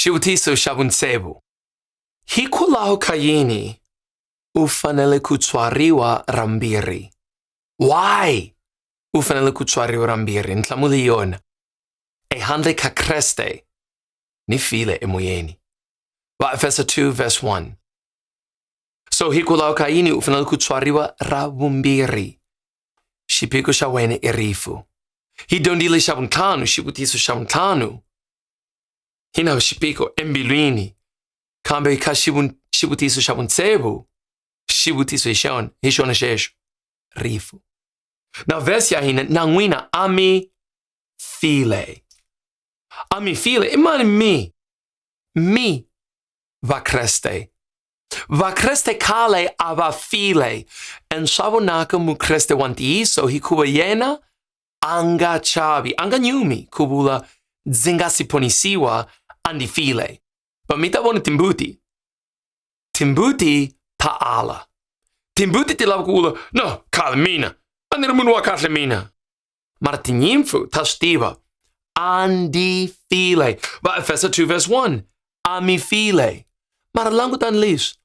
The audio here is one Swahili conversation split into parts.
xivutiso xa vutsevu. Hikwalaho ka yini u fanele ku tswariwa rambirhi? Why u fanele ku tswariwa rambirhi? Nhlamulo hi yona. Ehandle ka Kreste ni file emoyeni. Efeso 2 verse 1. So hikwalaho ka yini u fanele ku tswariwa ra vumbirhi? Xiphiqo xa wena i rifu. Hi dyondzile xa vuntlhanu, xivutiso xa vuntlhanu. Hi na xiphiqo embilwini. Kambe ka xivutiso xa vutsevu, xivutiso hi xona xexo. Rifu. Na verse ya hina, na n'wina a mi file. A mi file, i mani mi? Mi va Kreste. Va Kreste khale a va file. En swa vonaka mukreste wa ntiyiso hikuva yena anga chavi, anga nyumi ku vula ndzi nga si ponisiwa a ndi file. Pa mi ta vona timbuti. Timbuti ta ala. Timbuti ti lava ku vula, no, khale mina. A ni ri munhu wa kahle mina. Mara tinyimpfu ta swi tiva. A ndi file. Va Efeso 2 verse 1. A mi file. Mara langutani leswi.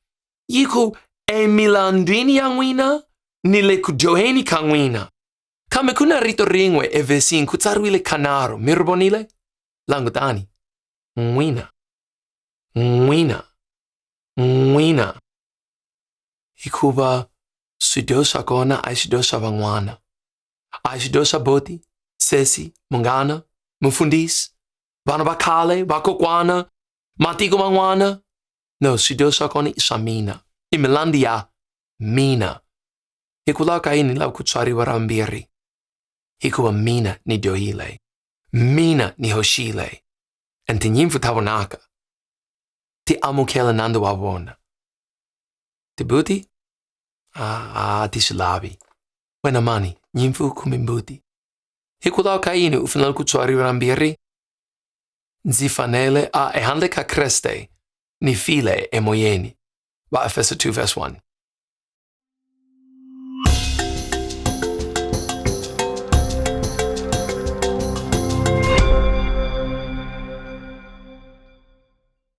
Yi ku emilandwini ya n'wina ni le ku dyoheni ka n'wina. Kambe ku na rito rin'we evhesini ku tsariwile kanharhu. Mi ri vonile? Langutani. N'wina. N'wina. N'wina. Hikuva swidyoho swa kona a hi swidyoho swa van'wana. A hi swidyoho swa boti, sesi, munghana, mufundhisi, vana va khale, vakokwana, matiko man'wana. No, swidyoho swa kona i swa mina. I milandi ya mina. Hikwalaho ka yini ni lava ku tswariwa rambirhi? Hikuva mina ni dyohile. Mina ni hoxile. And tinyimpfu ta vonaka. Ti amukela nandzu wa vona. Timbuti? Ti swi lavi. Wena mani, nyimpfu kumbe mbuti? Hikwalaho ka yini u fanele ku tswariwa rambirhi? Ndzi fanele ehandle ka Kreste ni file emoyeni. Va Efeso 2 verse 1.